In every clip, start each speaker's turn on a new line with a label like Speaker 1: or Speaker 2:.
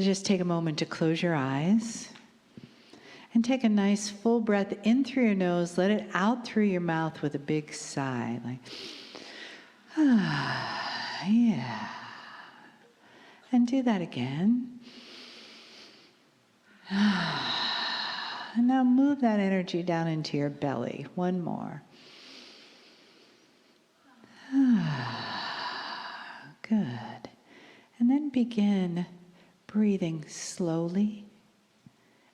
Speaker 1: Just take a moment to close your eyes and take a nice full breath in through your nose. Let it out through your mouth with a big sigh, like, yeah. And do that again. And now move that energy down into your belly. One more. Good. And then begin breathing slowly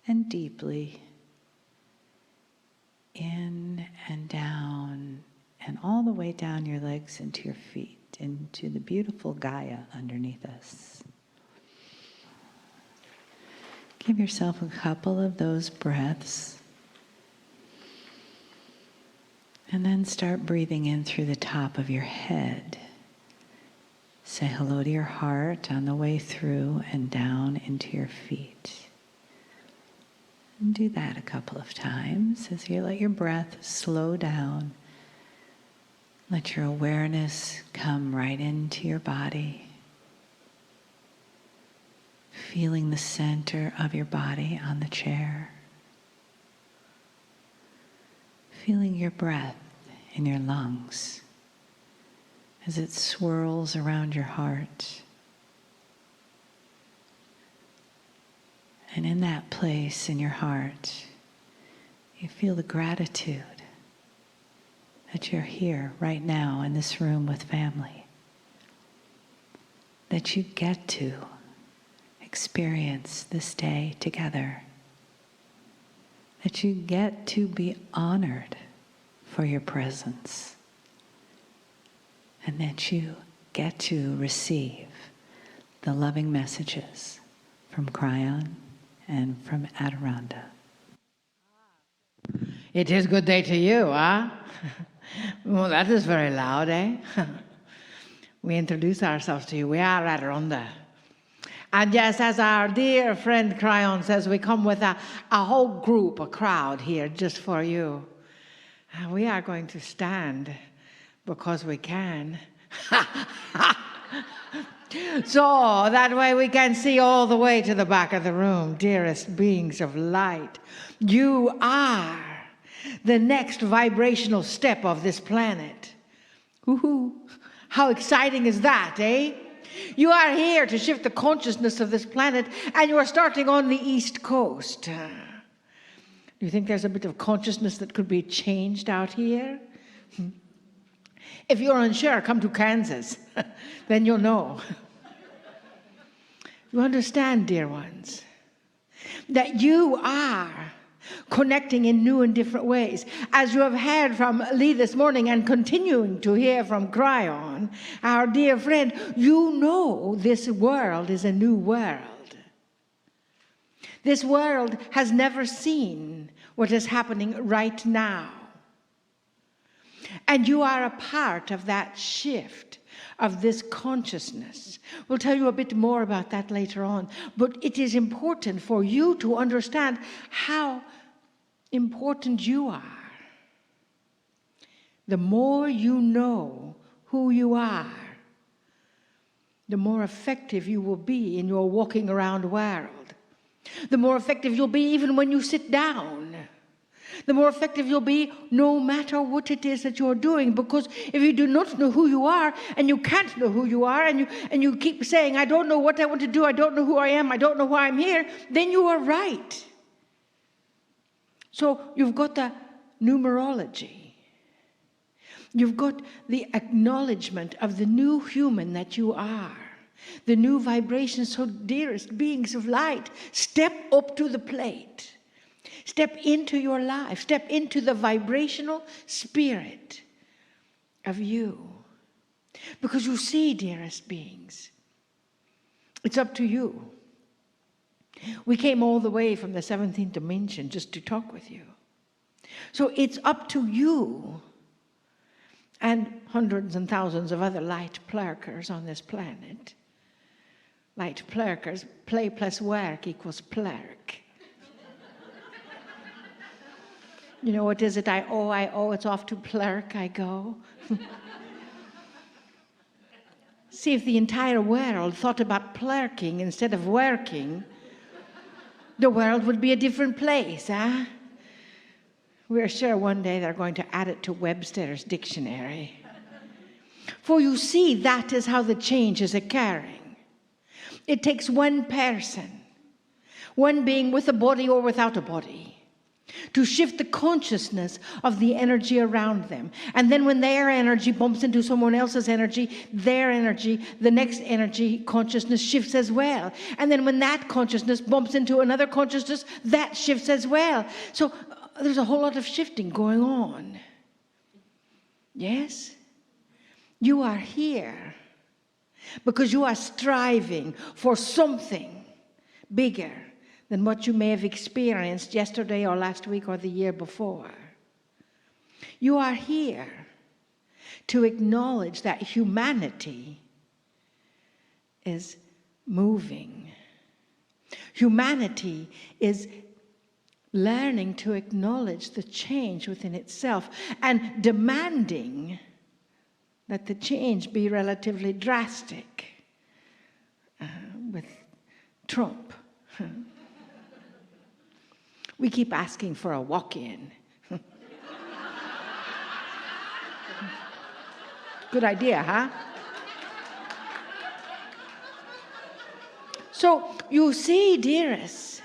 Speaker 1: and deeply in and down and all the way down your legs into your feet, into the beautiful Gaia underneath us. Give yourself a couple of those breaths. And then start breathing in through the top of your head. Say hello to your heart on the way through and down into your feet. And do that a couple of times as you let your breath slow down. Let your awareness come right into your body. Feeling the center of your body on the chair. Feeling your breath in your lungs as it swirls around your heart. And in that place in your heart, you feel the gratitude that you're here right now in this room with family. That you get to experience this day together. That you get to be honored for your presence. And that you get to receive the loving messages from Kryon and from Adirondha.
Speaker 2: It is good day to you, huh? Well, that is very loud, eh? We introduce ourselves to you. We are Adirondha. And yes, as our dear friend Kryon says, we come with a whole group, a crowd here just for you. We are going to stand because we can. So that way we can see all the way to the back of the room. Dearest beings of light, you are the next vibrational step of this planet. Woohoo! How exciting is that, eh? You are here to shift the consciousness of this planet, and you are starting on the East Coast. Do you think there's a bit of consciousness that could be changed out here? If you're unsure, come to Kansas. Then you'll know. You understand, dear ones, that you are connecting in new and different ways. As you have heard from Lee this morning and continuing to hear from Kryon, our dear friend, you know this world is a new world. This world has never seen what is happening right now. And you are a part of that shift of this consciousness. We'll tell you a bit more about that later on. But it is important for you to understand how important you are. The more you know who you are, the more effective you will be in your walking around world. The more effective you'll be even when you sit down. The more effective you'll be no matter what it is that you're doing. Because if you do not know who you are, and you can't know who you are, and you keep saying, I don't know what I want to do, I don't know who I am, I don't know why I'm here, then you are right. So you've got the numerology. You've got the acknowledgement of the new human that you are. The new vibration. So dearest beings of light, step up to the plate. Step into your life. Step into the vibrational spirit of you. Because you see, dearest beings, it's up to you. We came all the way from the 17th dimension just to talk with you. So it's up to you and hundreds and thousands of other light plurkers on this planet. Light plurkers, play plus work equals plurk. You know, what is it? I owe, it's off to plurk I go. See, if the entire world thought about plurking instead of working, the world would be a different place, huh? We're sure one day they're going to add it to Webster's dictionary. For you see, that is how the change is occurring. It takes one person, one being with a body or without a body, to shift the consciousness of the energy around them. And then when their energy bumps into someone else's energy, their energy, the next energy consciousness shifts as well. And then when that consciousness bumps into another consciousness, that shifts as well. So there's a whole lot of shifting going on. Yes? You are here because you are striving for something bigger than what you may have experienced yesterday or last week or the year before. You are here to acknowledge that humanity is moving. Humanity is learning to acknowledge the change within itself and demanding that the change be relatively drastic. With Trump, we keep asking for a walk-in. Good idea, huh? So you see, dearest,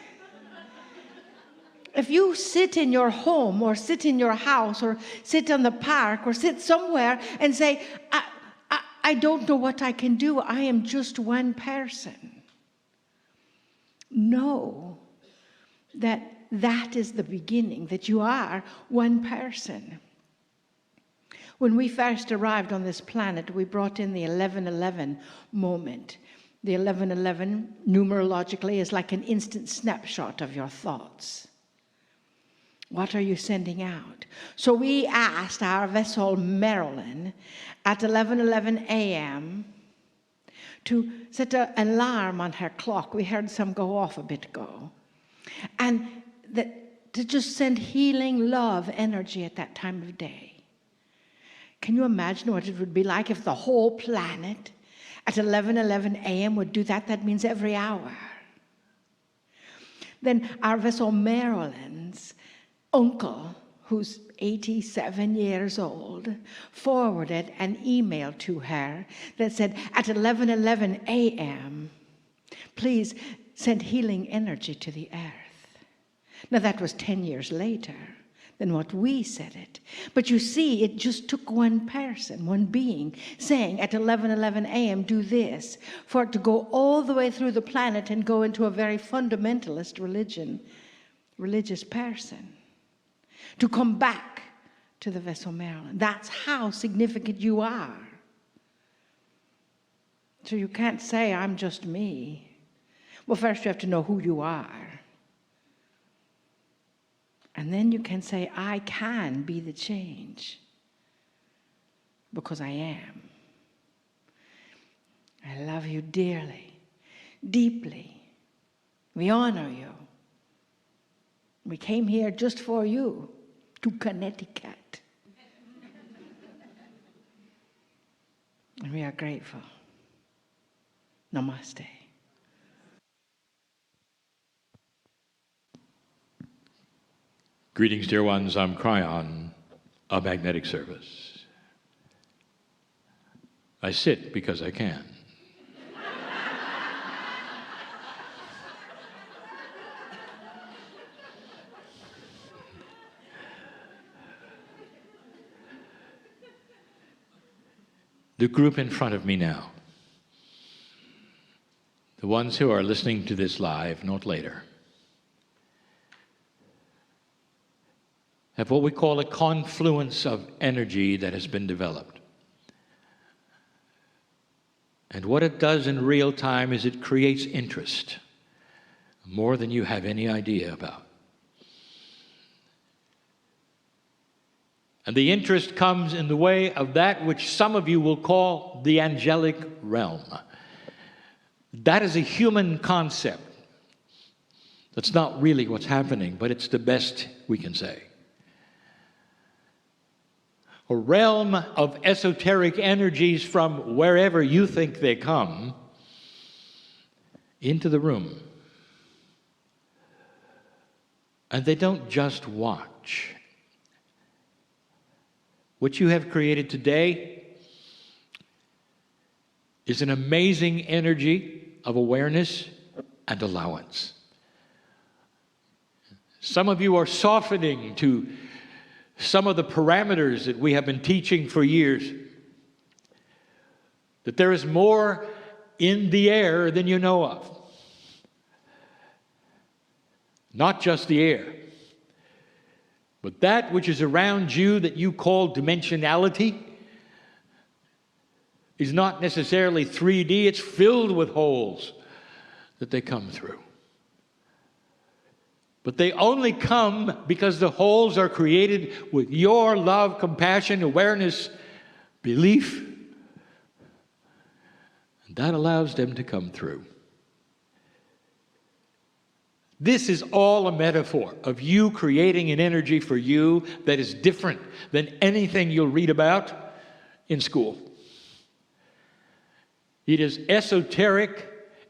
Speaker 2: if you sit in your home or sit in your house or sit on the park or sit somewhere and say, I don't know what I can do, I am just one person. Know that that is the beginning, that you are one person. When we first arrived on this planet, we brought in the 11:11 moment. The 11:11, numerologically, is like an instant snapshot of your thoughts. What are you sending out? So we asked our vessel Marilyn at 11:11 a.m. to set an alarm on her clock. We heard some go off a bit ago. And to just send healing love energy at that time of day. Can you imagine what it would be like if the whole planet at 11:11 a.m. would do that? That means every hour. Then our vessel Marilyn's uncle, who's 87 years old, forwarded an email to her that said, at 11:11 a.m., please send healing energy to the earth. Now that was 10 years later than what we said it. But you see, it just took one person, one being, saying at 11:11 a.m., do this, for it to go all the way through the planet and go into a very fundamentalist religious person. To come back to the vessel Marilyn. That's how significant you are. So you can't say, I'm just me. Well, first you have to know who you are. And then you can say, I can be the change. Because I am. I love you dearly, deeply. We honor you. We came here just for you. To Connecticut. And we are grateful. Namaste.
Speaker 3: Greetings, dear ones. I'm Kryon, a magnetic service. I sit because I can. The group in front of me now, the ones who are listening to this live, not later, have what we call a confluence of energy that has been developed. And what it does in real time is it creates interest, more than you have any idea about. And the interest comes in the way of that which some of you will call the angelic realm. That is a human concept. That's not really what's happening, but it's the best we can say. a realm of esoteric energies from wherever you think they come into the room. And they don't just watch. What you have created today is an amazing energy of awareness and allowance. Some of you are softening to some of the parameters that we have been teaching for years. That there is more in the air than you know of. Not just the air, but that which is around you that you call dimensionality is not necessarily 3D, it's filled with holes that they come through. But they only come because the holes are created with your love, compassion, awareness, belief. And that allows them to come through. This is all a metaphor of you creating an energy for you that is different than anything you'll read about in school. It is esoteric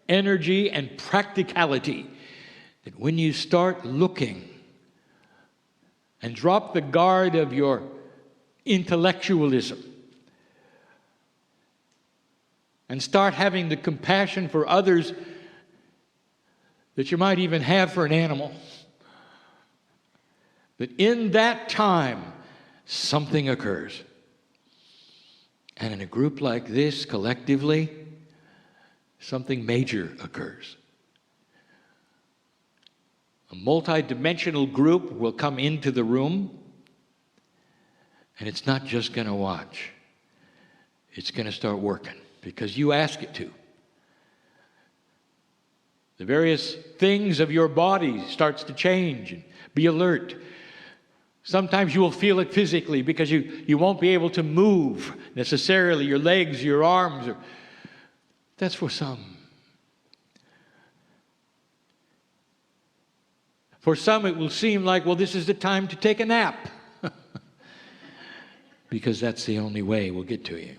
Speaker 3: energy and practicality that when you start looking and drop the guard of your intellectualism and start having the compassion for others that you might even have for an animal, that in that time something occurs. And in a group like this, collectively, something major occurs. A multi-dimensional group will come into the room, and it's not just going to watch. It's going to start working because you ask it to. The various things of your body starts to change and be alert. Sometimes you will feel it physically because you won't be able to move necessarily your legs, your arms. That's for some. For some it will seem like, well, this is the time to take a nap. Because that's the only way we'll get to you.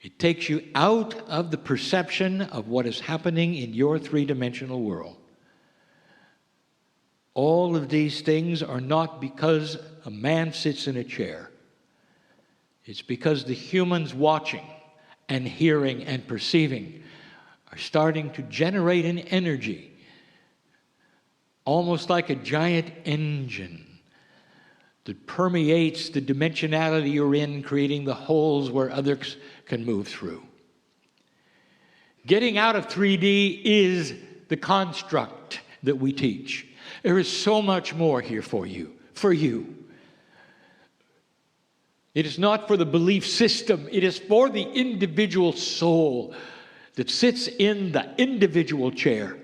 Speaker 3: It takes you out of the perception of what is happening in your three-dimensional world. All of these things are not because a man sits in a chair. It's because the humans watching and hearing and perceiving are starting to generate an energy, almost like a giant engine that permeates the dimensionality you're in, creating the holes where others can move through. Getting out of 3D is the construct that we teach. There is so much more here for you, It is not for the belief system. It is for the individual soul that sits in the individual chair.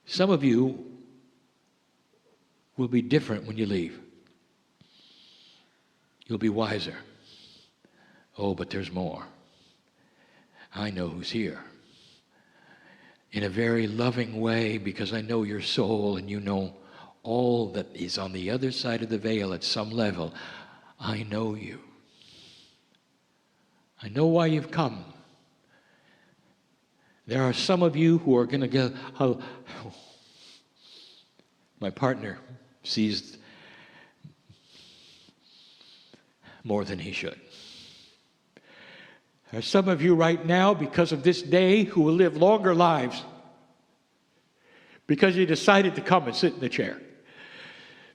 Speaker 3: Some of you will be different when you leave. You'll be wiser. Oh, but there's more. I know who's here. In a very loving way, because I know your soul and you know all that is on the other side of the veil at some level. I know you. I know why you've come. There are some of you who are going to go, oh, my partner sees more than he should. There are some of you right now, because of this day, who will live longer lives because you decided to come and sit in the chair.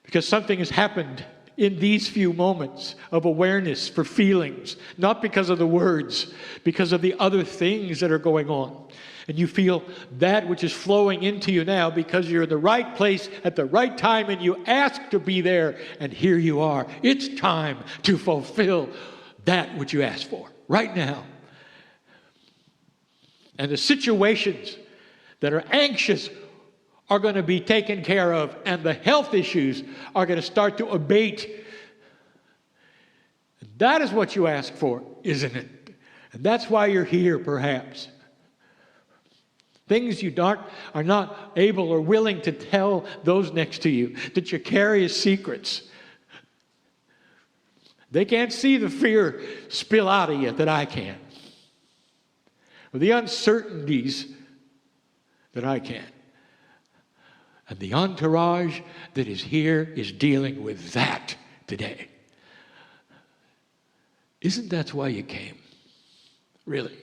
Speaker 3: Because something has happened in these few moments of awareness for feelings, not because of the words, because of the other things that are going on. And you feel that which is flowing into you now because you're in the right place at the right time and you ask to be there, and here you are. It's time to fulfill that which you asked for right now. And the situations that are anxious are going to be taken care of, and the health issues are going to start to abate. That is what you ask for, isn't it? And that's why you're here, perhaps. Things you are not able or willing to tell those next to you, that you carry as secrets. They can't see the fear spill out of you that I can. Or the uncertainties that I can. And the entourage that is here is dealing with that today. Isn't that why you came? Really?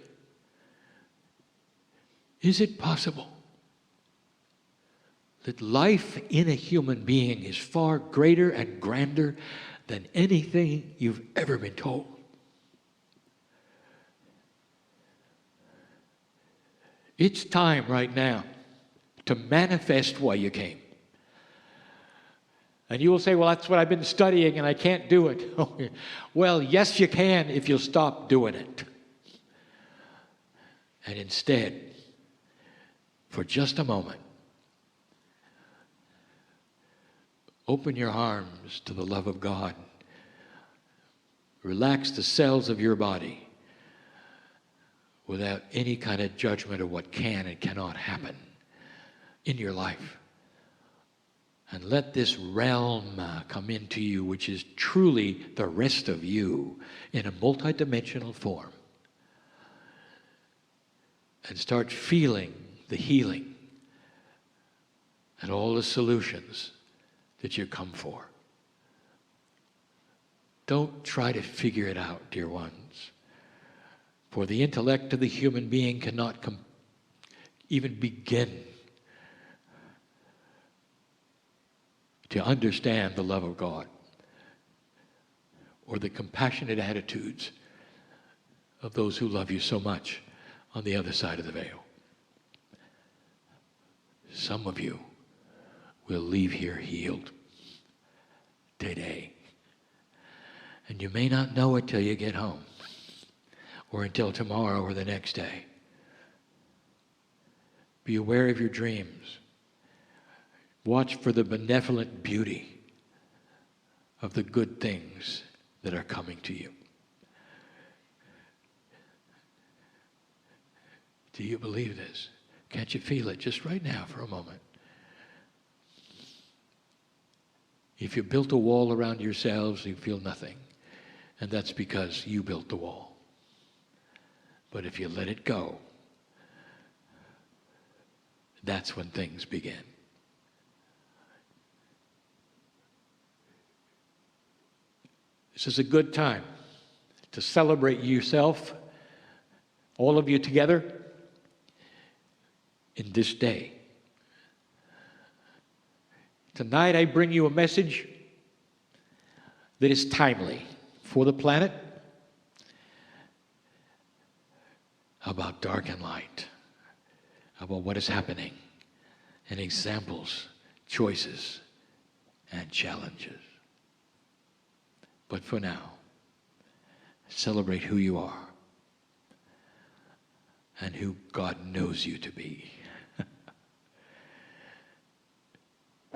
Speaker 3: Is it possible that life in a human being is far greater and grander than anything you've ever been told? It's time right now to manifest why you came. And you will say, well, that's what I've been studying and I can't do it. Well, yes, you can if you'll stop doing it. And instead, for just a moment, open your arms to the love of God. Relax the cells of your body without any kind of judgment of what can and cannot happen in your life. And let this realm come into you, which is truly the rest of you in a multidimensional form. And start feeling the healing and all the solutions that you come for. Don't try to figure it out, dear ones. For the intellect of the human being cannot even begin to understand the love of God or the compassionate attitudes of those who love you so much on the other side of the veil. Some of you will leave here healed today. And you may not know it till you get home or until tomorrow or the next day. Be aware of your dreams. Watch for the benevolent beauty of the good things that are coming to you. Do you believe this? Can't you feel it just right now for a moment? If you built a wall around yourselves, you feel nothing. And that's because you built the wall. But if you let it go, that's when things begin. This is a good time to celebrate yourself, all of you together, in this day. Tonight I bring you a message that is timely for the planet, about dark and light, about what is happening, and examples, choices, and challenges. But for now, celebrate who you are and who God knows you to be.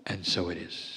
Speaker 3: And so it is.